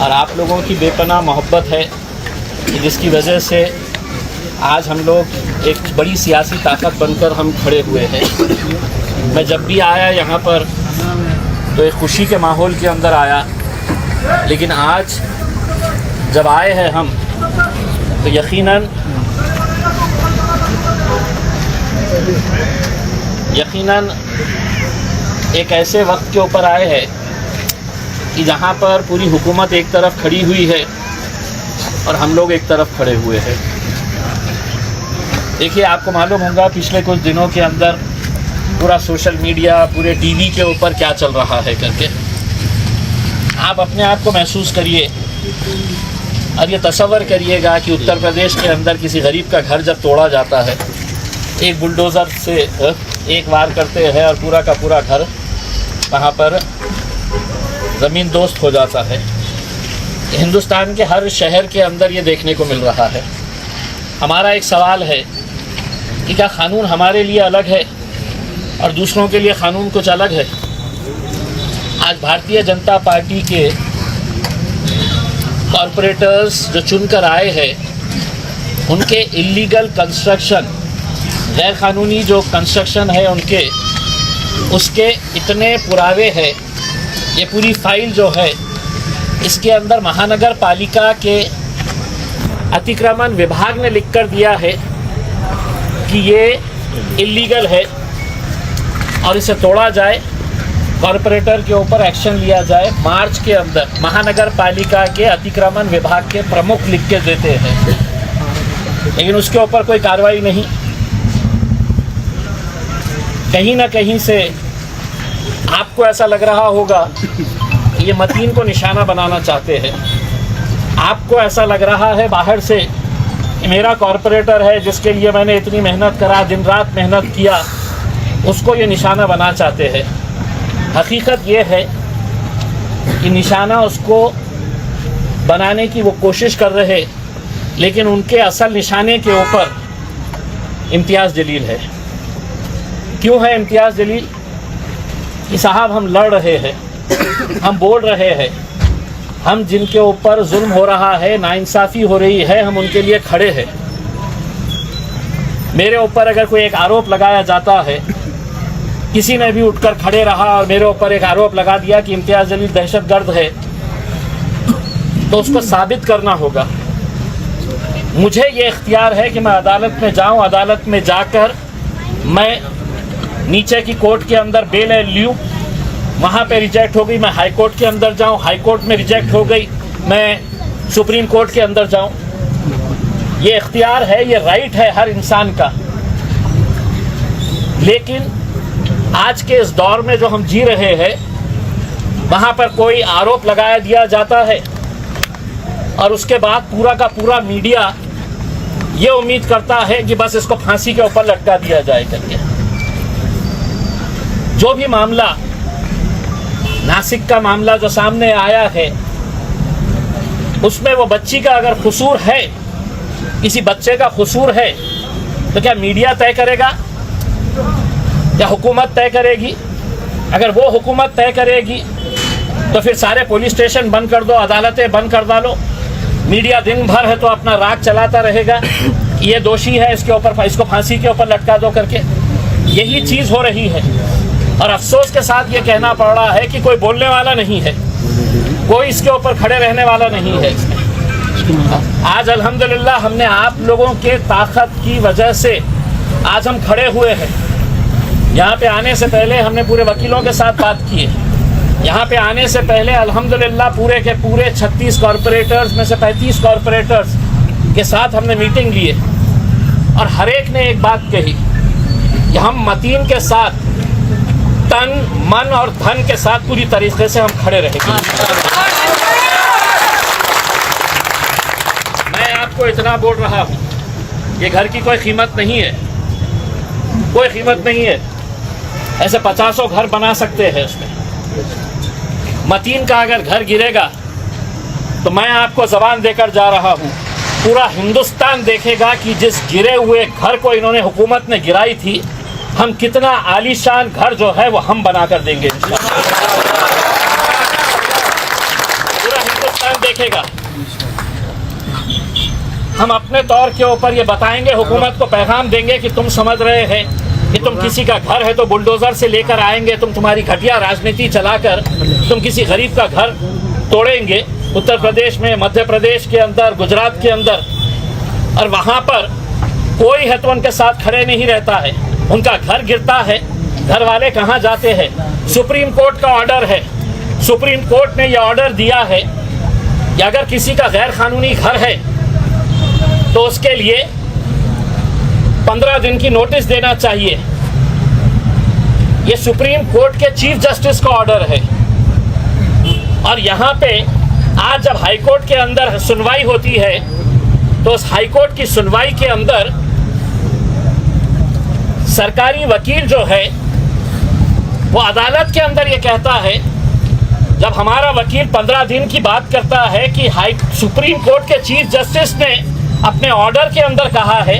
और आप लोगों की बेपनाह मोहब्बत है कि जिसकी वजह से आज हम लोग एक बड़ी सियासी ताकत बनकर हम खड़े हुए हैं। मैं जब भी आया यहाँ पर तो एक खुशी के माहौल के अंदर आया, लेकिन आज जब आए हैं हम तो यकीनन एक ऐसे वक्त के ऊपर आए हैं कि जहाँ पर पूरी हुकूमत एक तरफ खड़ी हुई है और हम लोग एक तरफ खड़े हुए हैं। देखिए, आपको मालूम होगा पिछले कुछ दिनों के अंदर पूरा सोशल मीडिया, पूरे टीवी के ऊपर क्या चल रहा है करके आप अपने आप को महसूस करिए और ये तसव्वुर करिएगा कि उत्तर प्रदेश के अंदर किसी गरीब का घर जब तोड़ा जाता है, एक बुलडोज़र से एक वार करते हैं और पूरा का पूरा घर वहाँ पर ज़मीन दोस्त हो जाता है। हिंदुस्तान के हर शहर के अंदर ये देखने को मिल रहा है। हमारा एक सवाल है कि क्या क़ानून हमारे लिए अलग है और दूसरों के लिए क़ानून कुछ अलग है? आज भारतीय जनता पार्टी के कॉरपोरेटर्स जो चुनकर आए हैं, उनके इलीगल कंस्ट्रक्शन, गैर कानूनी जो कंस्ट्रक्शन है उनके, उसके इतने पुरावे हैं। ये पूरी फाइल जो है इसके अंदर महानगर पालिका के अतिक्रमण विभाग ने लिख कर दिया है कि ये इलीगल है और इसे तोड़ा जाए, कॉरपोरेटर के ऊपर एक्शन लिया जाए। मार्च के अंदर महानगर पालिका के अतिक्रमण विभाग के प्रमुख लिख के देते हैं, लेकिन उसके ऊपर कोई कार्रवाई नहीं। कहीं ना कहीं से आपको ऐसा लग रहा होगा कि ये मतीन को निशाना बनाना चाहते हैं। आपको ऐसा लग रहा है बाहर से कि मेरा कॉरपोरेटर है जिसके लिए मैंने इतनी मेहनत करा, दिन रात मेहनत किया, उसको ये निशाना बना चाहते हैं। हकीकत ये है कि निशाना उसको बनाने की वो कोशिश कर रहे, लेकिन उनके असल निशाने के ऊपर इम्तियाज़ जलील है। क्यों है इम्तियाज़ जलील? कि साहब, हम लड़ रहे हैं, हम बोल रहे हैं, हम जिनके ऊपर जुल्म हो रहा है, नाइंसाफ़ी हो रही है, हम उनके लिए खड़े हैं। मेरे ऊपर अगर कोई एक आरोप लगाया जाता है, किसी ने भी उठकर खड़े रहा और मेरे ऊपर एक आरोप लगा दिया कि इम्तियाज़ जलील दहशतगर्द है, तो उसको साबित करना होगा। मुझे ये इख्तियार है कि मैं अदालत में जाऊं, अदालत में जाकर मैं नीचे की कोर्ट के अंदर बेल लूँ, वहाँ पे रिजेक्ट हो गई, मैं हाई कोर्ट के अंदर जाऊँ, हाई कोर्ट में रिजेक्ट हो गई, मैं सुप्रीम कोर्ट के अंदर जाऊँ। ये इख्तियार है, ये राइट है हर इंसान का। लेकिन आज के इस दौर में जो हम जी रहे हैं, वहाँ पर कोई आरोप लगाया दिया जाता है और उसके बाद पूरा का पूरा मीडिया ये उम्मीद करता है कि बस इसको फांसी के ऊपर लटका दिया जाए करके। जो भी मामला, नासिक का मामला जो सामने आया है, उसमें वो बच्ची का अगर कसूर है, किसी बच्चे का कसूर है, तो क्या मीडिया तय करेगा या हुकूमत तय करेगी? अगर वो हुकूमत तय करेगी तो फिर सारे पुलिस स्टेशन बंद कर दो, अदालतें बंद कर डालो, मीडिया दिन भर है तो अपना राग चलाता रहेगा, ये दोषी है, इसके ऊपर, इसको फांसी के ऊपर लटका दो करके। यही चीज़ हो रही है और अफसोस के साथ ये कहना पड़ रहा है कि कोई बोलने वाला नहीं है, कोई इसके ऊपर खड़े रहने वाला नहीं है। आज अल्हम्दुलिल्लाह हमने आप लोगों के ताकत की वजह से आज हम खड़े हुए हैं। यहाँ पे आने से पहले हमने पूरे वकीलों के साथ बात की है। यहाँ पे आने से पहले अल्हम्दुलिल्लाह पूरे के पूरे 36 कॉरपोरेटर्स में से 35 कॉरपोरेटर्स के साथ हमने मीटिंग ली है और हर एक ने एक बात कही कि हम मतीन के साथ तन, मन और धन के साथ पूरी तरीके से हम खड़े रहेंगे। मैं आपको इतना बोल रहा हूँ, ये घर की कोई कीमत नहीं है, कोई कीमत नहीं है। ऐसे 50 घर बना सकते हैं उसमें। मतीन का अगर घर गिरेगा तो मैं आपको ज़बान देकर जा रहा हूँ, पूरा हिंदुस्तान देखेगा कि जिस गिरे हुए घर को इन्होंने हुकूमत ने गिराई थी, हम कितना आलीशान घर जो है वो हम बना कर देंगे इंशाअल्लाह। पूरा हिंदुस्तान देखेगा। हम अपने तौर के ऊपर ये बताएंगे, हुकूमत को पैगाम देंगे कि तुम समझ रहे हैं कि तुम किसी का घर है तो बुलडोजर से लेकर आएंगे, तुम तुम्हारी घटिया राजनीति चलाकर तुम किसी गरीब का घर तोड़ेंगे उत्तर प्रदेश में, मध्य प्रदेश के अंदर, गुजरात के अंदर, और वहाँ पर कोई है तो उनके साथ खड़े नहीं रहता है। उनका घर गिरता है, घर वाले कहाँ जाते हैं? सुप्रीम कोर्ट का ऑर्डर है, सुप्रीम कोर्ट ने यह ऑर्डर दिया है कि अगर किसी का गैर कानूनी घर है तो उसके लिए 15 दिन की नोटिस देना चाहिए। ये सुप्रीम कोर्ट के चीफ जस्टिस का ऑर्डर है। और यहाँ पे आज जब हाई कोर्ट के अंदर सुनवाई होती है तो उस हाई कोर्ट की सुनवाई के अंदर सरकारी वकील जो है वो अदालत के अंदर ये कहता है, जब हमारा वकील 15 दिन की बात करता है कि सुप्रीम कोर्ट के चीफ जस्टिस ने अपने ऑर्डर के अंदर कहा है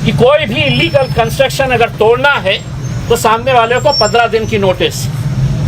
कि कोई भी इलीगल कंस्ट्रक्शन अगर तोड़ना है तो सामने वाले को 15 दिन की नोटिस।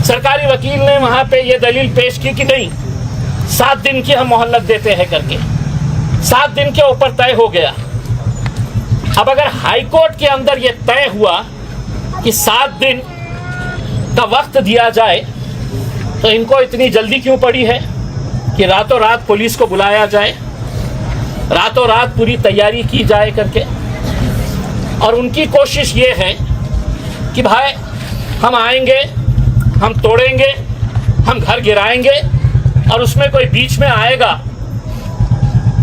सरकारी वकील ने वहाँ पे ये दलील पेश की कि नहीं, 7 दिन की हम मोहलत देते हैं करके। 7 दिन के ऊपर तय हो गया। अब अगर हाई कोर्ट के अंदर ये तय हुआ कि 7 दिन का वक्त दिया जाए तो इनको इतनी जल्दी क्यों पड़ी है कि रातों रात पुलिस को बुलाया जाए, रातों रात पूरी तैयारी की जाए करके। और उनकी कोशिश ये है कि भाई हम आएंगे, हम तोड़ेंगे, हम घर गिराएंगे, और उसमें कोई बीच में आएगा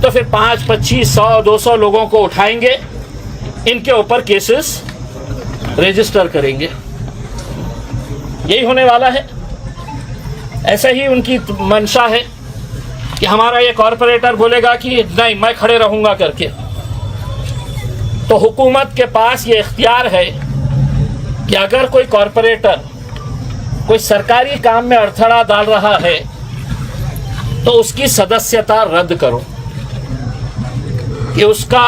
तो फिर 5, 25, 100, 200 लोगों को उठाएंगे, इनके ऊपर केसेस रजिस्टर करेंगे। यही होने वाला है। ऐसे ही उनकी मंशा है कि हमारा ये कॉरपोरेटर बोलेगा कि नहीं मैं खड़े रहूँगा करके। तो हुकूमत के पास ये इख्तियार है कि अगर कोई कॉरपोरेटर कोई सरकारी काम में अड़थड़ा डाल रहा है तो उसकी सदस्यता रद्द करो। कि उसका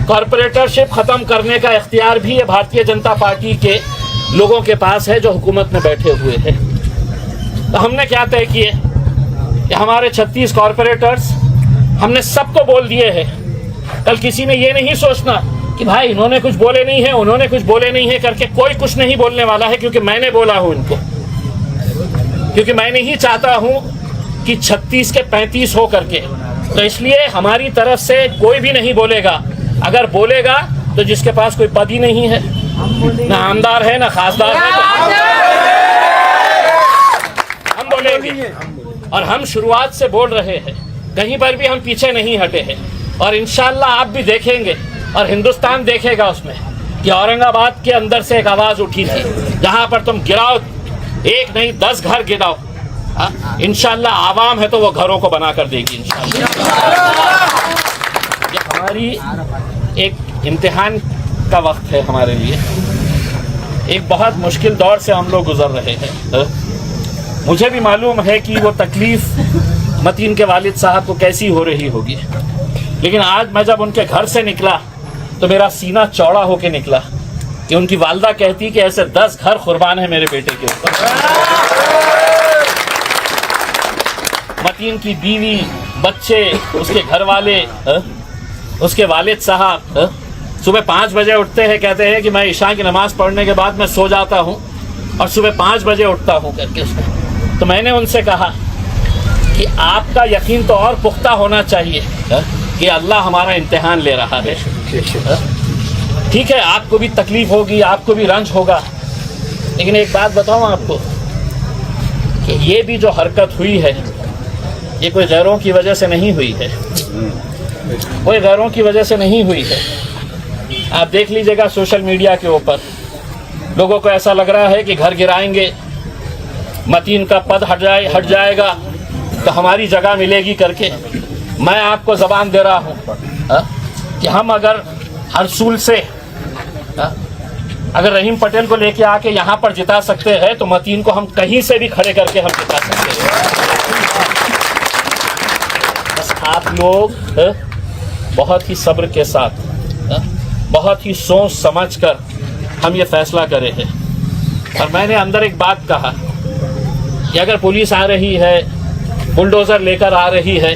कॉरपोरेटरशिप ख़त्म करने का इख्तियार भी ये भारतीय जनता पार्टी के लोगों के पास है जो हुकूमत में बैठे हुए हैं। तो हमने क्या तय किए कि हमारे 36 कॉरपोरेटर्स हमने सबको बोल दिए हैं। कल किसी ने ये नहीं सोचना कि भाई इन्होंने कुछ बोले नहीं है, उन्होंने कुछ बोले नहीं है करके। कोई कुछ नहीं बोलने वाला है, क्योंकि मैंने बोला हूँ इनको, क्योंकि मैं नहीं चाहता हूँ कि 36 के 35 हो करके। तो इसलिए हमारी तरफ से कोई भी नहीं बोलेगा। अगर बोलेगा तो जिसके पास कोई पद ही नहीं है, ना आमदार है ना खासदार है, तो हम बोलेंगे। और हम शुरुआत से बोल रहे हैं, कहीं पर भी हम पीछे नहीं हटे हैं। और इंशाल्लाह आप भी देखेंगे और हिंदुस्तान देखेगा उसमें कि औरंगाबाद के अंदर से एक आवाज़ उठी थी, जहाँ पर तुम गिराओ, 1 नहीं 10 घर गिराओ, इंशाल्लाह आवाम है तो वो घरों को बना कर देगी इंशाल्लाह। ये हमारी एक इम्तिहान का वक्त है हमारे लिए। एक बहुत मुश्किल दौर से हम लोग गुजर रहे हैं। मुझे भी मालूम है कि वो तकलीफ़ मतीन के वालिद साहब को कैसी हो रही होगी, लेकिन आज मैं जब उनके घर से निकला तो मेरा सीना चौड़ा होके निकला कि उनकी वालदा कहती कि ऐसे 10 घर कुर्बान है मेरे बेटे के ऊपर। मतीन की बीवी, बच्चे, उसके घर वाले, उसके वालिद साहब सुबह 5 बजे उठते हैं, कहते हैं कि मैं इशा की नमाज़ पढ़ने के बाद मैं सो जाता हूँ और सुबह 5 बजे उठता हूँ करके उसमें। तो मैंने उनसे कहा कि आपका यकीन तो और पुख्ता होना चाहिए कि अल्लाह हमारा इम्तिहान ले रहा है। ठीक है, आपको भी तकलीफ़ होगी, आपको भी रंज होगा, लेकिन एक बात बताऊँ आपको कि ये भी जो हरकत हुई है ये कोई गैरों की वजह से नहीं हुई है, कोई गैरों की वजह से नहीं हुई है। आप देख लीजिएगा सोशल मीडिया के ऊपर लोगों को ऐसा लग रहा है कि घर गिराएंगे, मतीन का पद हट जाएगा तो हमारी जगह मिलेगी करके। मैं आपको ज़बान दे रहा हूँ कि हम अगर हरसूल से अगर रहीम पटेल को लेके आके यहाँ पर जिता सकते हैं तो मतीन को हम कहीं से भी खड़े करके हम जिता सकते हैं। बस आप लोग बहुत ही सब्र के साथ, बहुत ही सोच समझ कर हम ये फैसला करे हैं। और मैंने अंदर एक बात कहा कि अगर पुलिस आ रही है बुलडोज़र लेकर आ रही है,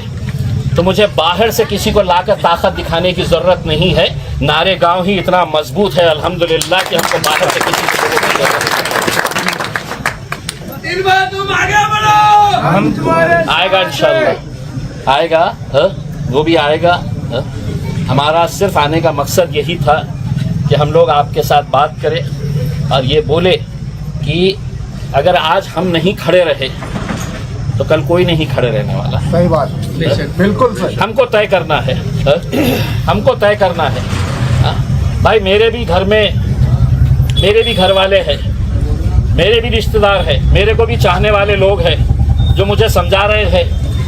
तो मुझे बाहर से किसी को लाकर ताकत दिखाने की ज़रूरत नहीं है। नारे गांव ही इतना मजबूत है अल्हम्दुलिल्लाह कि हमको बाहर से किसी की ज़रूरत नहीं है। तुम आगे बढ़ो, हम तुम्हारे आएगा इंशाल्लाह, आएगा, वो भी आएगा। हमारा सिर्फ आने का मकसद यही था कि हम लोग आपके साथ बात करें और ये बोले कि अगर आज हम नहीं खड़े रहे तो कल कोई नहीं खड़े रहने वाला। सही बात, बिल्कुल सही। हमको तय करना है, हमको तय करना है। भाई मेरे भी घर में मेरे भी घर वाले हैं, मेरे भी रिश्तेदार हैं, मेरे को भी चाहने वाले लोग हैं जो मुझे समझा रहे हैं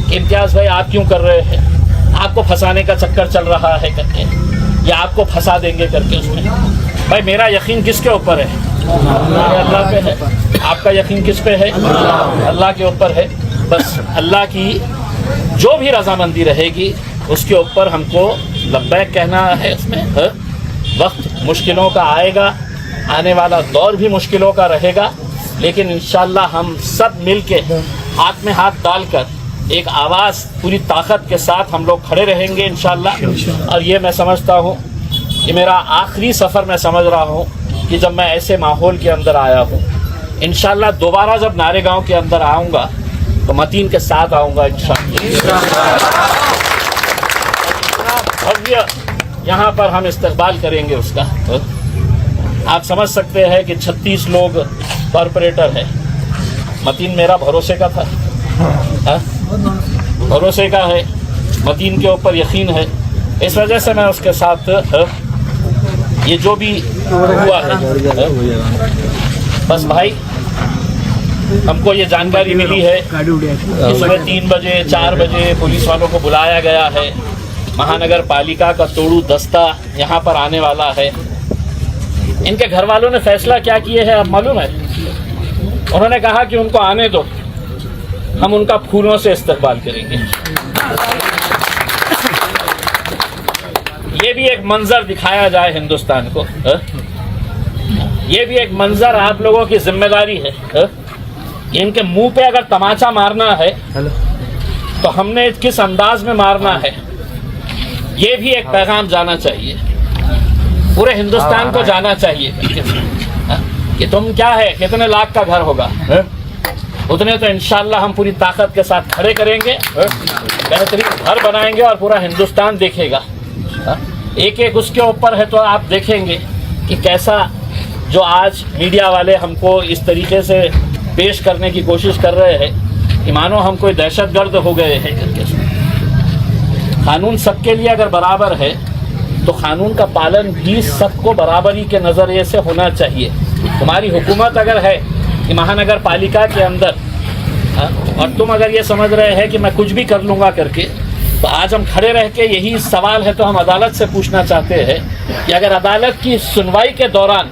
कि इम्तियाज़ भाई आप क्यों कर रहे हैं, आपको फंसाने का चक्कर चल रहा है करके, या आपको फंसा देंगे करके। उसमें भाई मेरा यकीन किसके ऊपर है? अल्लाह पे है। आपका यकीन किस पे है? अल्लाह के ऊपर है। बस अल्लाह की जो भी रजामंदी रहेगी उसके ऊपर हमको लब्बैक कहना है। उसमें वक्त मुश्किलों का आएगा, आने वाला दौर भी मुश्किलों का रहेगा, लेकिन इंशाअल्लाह हम सब मिल के हाथ में हाथ डालकर एक आवाज़ पूरी ताकत के साथ हम लोग खड़े रहेंगे इंशाअल्लाह। और ये मैं समझता हूँ कि मेरा आखिरी सफ़र मैं समझ रहा हूँ कि जब मैं ऐसे माहौल के अंदर आया हूँ। इंशाअल्लाह दोबारा जब नारेगांव के अंदर आऊँगा तो मतीन के साथ आऊँगा इंशाअल्लाह। भव्य यहाँ पर हम इस्तकबाल करेंगे उसका। आप समझ सकते हैं कि 36 लोग कॉरपोरेटर है। मतीन मेरा भरोसे का था, भरोसे का है, मतीन के ऊपर यकीन है, इस वजह से मैं उसके साथ ये जो भी हुआ है। बस भाई हमको ये जानकारी मिली है कि सुबह 3 बजे 4 बजे पुलिस वालों को बुलाया गया है। महानगर पालिका का तोड़ू दस्ता यहाँ पर आने वाला है। इनके घर वालों ने फैसला क्या किए है अब मालूम है? उन्होंने कहा कि उनको आने दो, हम उनका फूलों से इस्तकबाल करेंगे। ये भी एक मंजर दिखाया जाए हिंदुस्तान को। ये भी एक मंजर आप लोगों की जिम्मेदारी है। इनके मुंह पे अगर तमाचा मारना है तो हमने किस अंदाज में मारना है, ये भी एक पैगाम जाना चाहिए, पूरे हिंदुस्तान को जाना चाहिए कि तुम क्या है, कितने लाख का घर होगा, उतने तो इंशाअल्लाह हम पूरी ताकत के साथ खड़े करेंगे, बेहतरीन घर बनाएंगे और पूरा हिंदुस्तान देखेगा। एक एक उसके ऊपर है तो आप देखेंगे कि कैसा जो आज मीडिया वाले हमको इस तरीके से पेश करने की कोशिश कर रहे हैं कि मानो हम कोई दहशतगर्द हो गए हैं करके। कानून सबके लिए अगर बराबर है तो कानून का पालन भी सबको बराबरी के नज़रिए से होना चाहिए। तुम्हारी हुकूमत अगर है कि महानगर पालिका के अंदर और तुम अगर ये समझ रहे हैं कि मैं कुछ भी कर लूँगा करके, तो आज हम खड़े रह के यही सवाल है तो हम अदालत से पूछना चाहते हैं कि अगर अदालत की सुनवाई के दौरान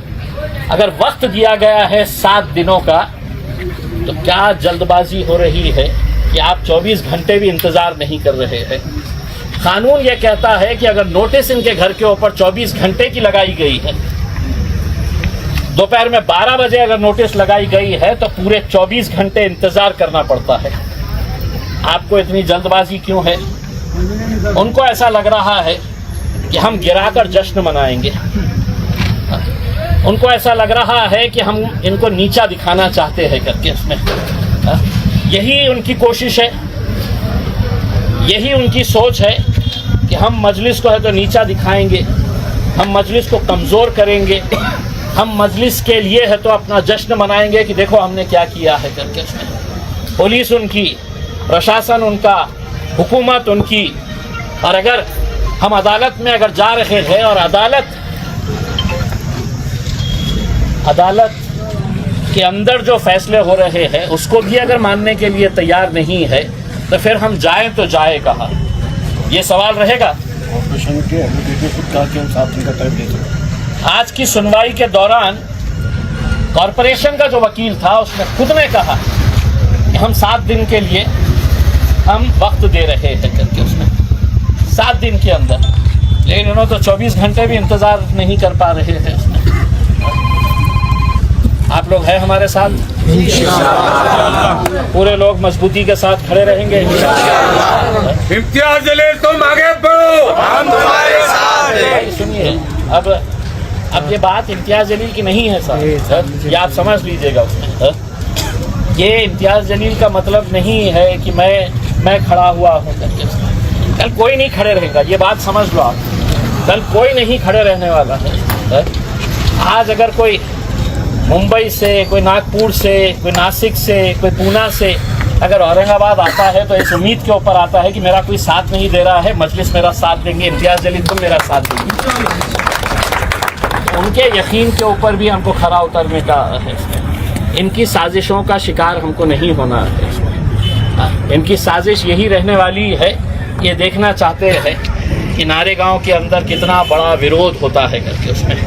अगर वक्त दिया गया है 7 दिनों का, तो क्या जल्दबाजी हो रही है कि आप 24 घंटे भी इंतज़ार नहीं कर रहे हैं? कानून ये कहता है कि अगर नोटिस इनके घर के ऊपर 24 घंटे की लगाई गई है, दोपहर में 12 बजे अगर नोटिस लगाई गई है तो पूरे 24 घंटे इंतज़ार करना पड़ता है। आपको इतनी जल्दबाजी क्यों है? उनको ऐसा लग रहा है कि हम गिराकर जश्न मनाएंगे, उनको ऐसा लग रहा है कि हम इनको नीचा दिखाना चाहते हैं करके। इसमें यही उनकी कोशिश है, यही उनकी सोच है कि हम मजलिस को है तो नीचा दिखाएंगे, हम मजलिस को कमज़ोर करेंगे, हम मजलिस के लिए है तो अपना जश्न मनाएंगे कि देखो हमने क्या किया है करके। इसमें पुलिस उनकी, प्रशासन उनका, हुकूमत उनकी, और अगर हम अदालत में अगर जा रहे हैं और अदालत के अंदर जो फैसले हो रहे हैं उसको भी अगर मानने के लिए तैयार नहीं है तो फिर हम जाएं तो जाए कहाँ? ये सवाल रहेगा। आज की सुनवाई के दौरान कॉरपोरेशन का जो वकील था उसने खुद ने कहा कि हम 7 दिन के लिए हम वक्त दे रहे हैं करके। उसमें 7 दिन के अंदर, लेकिन उन्होंने तो 24 घंटे भी इंतज़ार नहीं कर पा रहे हैं। उसमें आप लोग हैं हमारे साथ? पूरे लोग मजबूती के साथ खड़े रहेंगे इम्तियाज जलील तुम आगे बढ़ो, हम तुम्हारे साथ हैं। सुनिए, अब ये बात इम्तियाज जलील की नहीं है साहब, ये आप समझ लीजिएगा उसमें। ये इम्तियाज जलील का मतलब नहीं है कि मैं खड़ा हुआ हूँ करके। कल कोई नहीं खड़े रहेगा, ये बात समझ लो आप। कल कोई नहीं खड़े रहने वाला है। आज अगर कोई मुंबई से, कोई नागपुर से, कोई नासिक से, कोई पूना से अगर औरंगाबाद आता है तो इस उम्मीद के ऊपर आता है कि मेरा कोई साथ नहीं दे रहा है, मजलिस मेरा साथ देंगे, इम्तियाज जलील तुम मेरा साथ देंगे। उनके यकीन के ऊपर भी हमको खरा उतरने का है। इनकी साजिशों का शिकार हमको नहीं होना है। इनकी साजिश यही रहने वाली है, ये देखना चाहते हैं कि नारेगांव के अंदर कितना बड़ा विरोध होता है करके उसमें।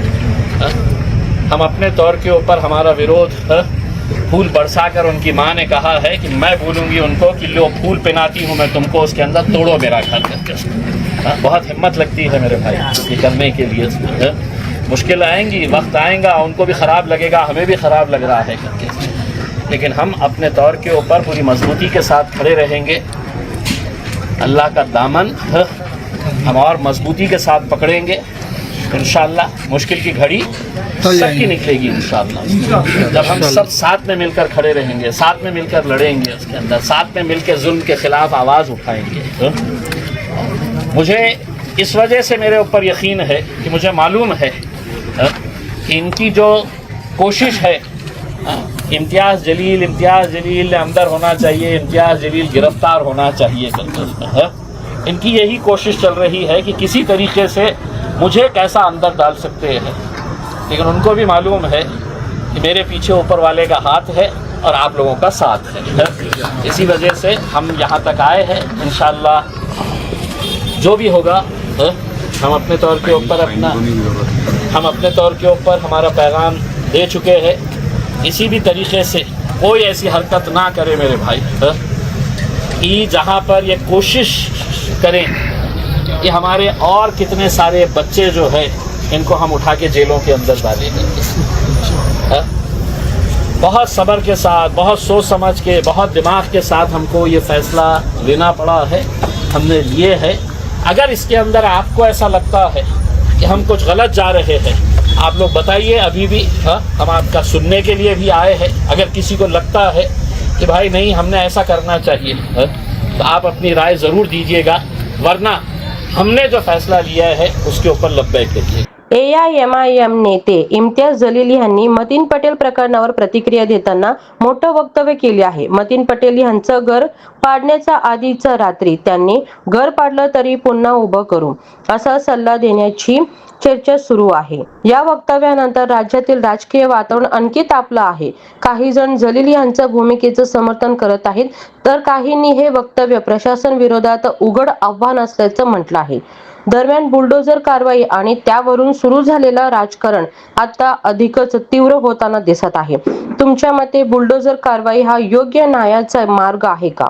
हम अपने तौर के ऊपर हमारा विरोध फूल बरसाकर उनकी माँ ने कहा है कि मैं बोलूँगी उनको कि लो फूल पहनाती हूँ मैं तुमको, उसके अंदर तोड़ो मेरा घर करके। बहुत हिम्मत लगती है मेरे भाई ये करने के लिए। मुश्किल आएंगी, वक्त आएगा, उनको भी ख़राब लगेगा, हमें भी ख़राब लग रहा है करके, लेकिन हम अपने तौर के ऊपर पूरी मजबूती के साथ खड़े रहेंगे। अल्लाह का दामन हम और मजबूती के साथ पकड़ेंगे इंशाअल्लाह। मुश्किल की घड़ी सबकी निकलेगी इंशाअल्लाह, जब हम सब साथ में मिलकर खड़े रहेंगे, साथ में मिलकर लड़ेंगे, उसके अंदर साथ में मिलकर जुल्म के खिलाफ आवाज़ उठाएंगे। मुझे इस वजह से मेरे ऊपर यकीन है कि मुझे मालूम है कि इनकी जो कोशिश है, इम्तियाज़ जलील अंदर होना चाहिए, इम्तियाज़ जलील गिरफ्तार होना चाहिए करके इनकी यही कोशिश चल रही है कि किसी तरीके से मुझे कैसा अंदर डाल सकते हैं। लेकिन उनको भी मालूम है कि मेरे पीछे ऊपर वाले का हाथ है और आप लोगों का साथ है। इसी वजह से हम यहाँ तक आए हैं। इंशाअल्लाह जो भी होगा हम अपने तौर के ऊपर हमारा पैगाम दे चुके हैं। किसी भी तरीके से कोई ऐसी हरकत ना करे मेरे भाई कि जहाँ पर ये कोशिश करें कि हमारे और कितने सारे बच्चे जो है इनको हम उठा के जेलों के अंदर डालेंगे। बहुत सब्र के साथ, बहुत सोच समझ के, बहुत दिमाग के साथ हमको ये फ़ैसला लेना पड़ा है, हमने लिए है। अगर इसके अंदर आपको ऐसा लगता है कि हम कुछ गलत जा रहे हैं, आप लोग बताइए। अभी भी हम आपका सुनने के लिए भी आए हैं। अगर किसी को लगता है कि भाई नहीं हमने ऐसा करना चाहिए तो आप अपनी राय ज़रूर दीजिएगा, वरना हमने जो फैसला लिया है उसके ऊपर लब्बैक करिए। AIMIM नेते इम्तियाज जलील यांनी मतीन पटेल प्रकरणावर प्रतिक्रिया देताना मोठं वक्तव्य केले आहे। मतीन पटेल यांचं घर पाडण्याच्या आधीच्या रात्री त्यांनी घर पाडलं तरी पुन्हा उभं करू असा सल्ला देण्याची चर्चा सुरू आहे। या वक्तव्यानंतर राज्यातील राजकीय वातावरण आणखी तापलं आहे। काही जण जलील यांच्या भूमिकेचं समर्थन करत आहेत, तर काहींनी हे वक्तव्य प्रशासन विरोधात उघड आव्हान असल्याचं म्हटलं आहे। दरम्यान बुलडोझर कारवाई आणि त्यावरून सुरू झालेला राजकारण आता अधिकच तीव्र होताना दिसत आहे। तुमच्या मते बुलडोझर कारवाई हा योग्य न्यायाचा मार्ग आहे का?